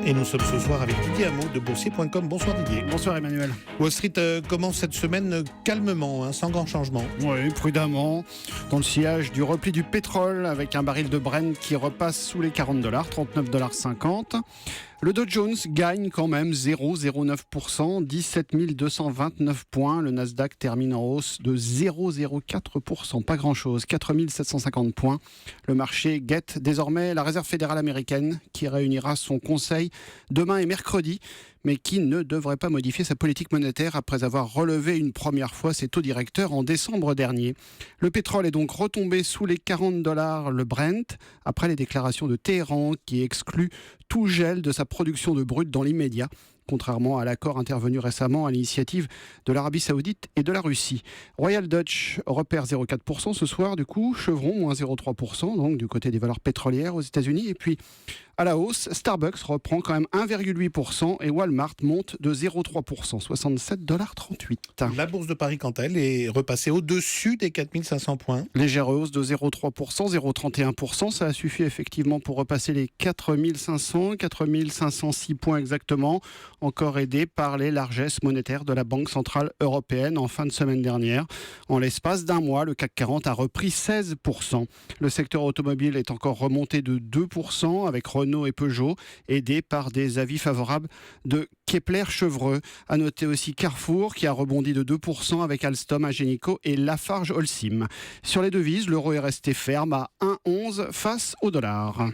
Et nous sommes ce soir avec Didier Hameau de Boursier.com. Bonsoir Didier. Bonsoir Emmanuel. Wall Street commence cette semaine calmement, sans grand changement. Oui, prudemment, dans le sillage du repli du pétrole, avec un baril de Brent qui repasse sous les $40, $39,50. Le Dow Jones gagne quand même 0,09%, 17 229 points. Le Nasdaq termine en hausse de 0,04%, pas grand-chose, 4 750 points. Le marché guette désormais la Réserve fédérale américaine qui réunira son conseil demain et mercredi, mais qui ne devrait pas modifier sa politique monétaire après avoir relevé une première fois ses taux directeurs en décembre dernier. Le pétrole est donc retombé sous les $40 le Brent, après les déclarations de Téhéran qui exclut tout gel de sa production de brut dans l'immédiat, contrairement à l'accord intervenu récemment à l'initiative de l'Arabie Saoudite et de la Russie. Royal Dutch repère 0,4% ce soir, du coup, Chevron, moins 0,3%, donc du côté des valeurs pétrolières aux États-Unis. Et puis, à la hausse, Starbucks reprend quand même 1,8% et Walmart monte de 0,3%, $67,38. La bourse de Paris, quant à elle, est repassée au-dessus des 4500 points. Légère hausse de 0,3%, 0,31%. Ça a suffi effectivement pour repasser les 4506 points exactement, encore aidé par les largesses monétaires de la Banque Centrale Européenne en fin de semaine dernière. En l'espace d'un mois, le CAC 40 a repris 16%. Le secteur automobile est encore remonté de 2% avec Renault et Peugeot, aidés par des avis favorables de Kepler-Chevreux. À noter aussi Carrefour qui a rebondi de 2% avec Alstom, Ingenico et Lafarge-Holcim. Sur les devises, l'euro est resté ferme à 1,11 face au dollar.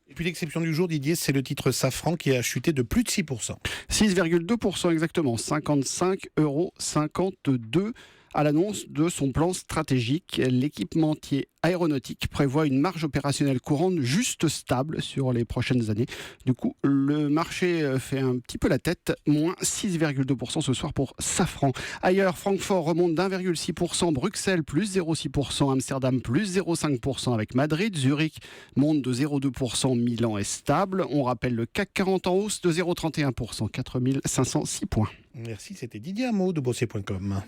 Et puis l'exception du jour, Didier, c'est le titre Safran qui a chuté de plus de 6%. 6,2% exactement, 55,52 € à l'annonce de son plan stratégique. L'équipementier aéronautique prévoit une marge opérationnelle courante juste stable sur les prochaines années. Du coup, le marché fait un petit peu la tête, moins 6,2% ce soir pour Safran. Ailleurs, Francfort remonte d'1,6%, Bruxelles plus 0,6%, Amsterdam plus 0,5% avec Madrid, Zurich monte de 0,2%, Milan est stable. On rappelle le CAC 40 en hausse de 0,31%, 4506 points. Merci, c'était Didier Hameau de Boursier.com.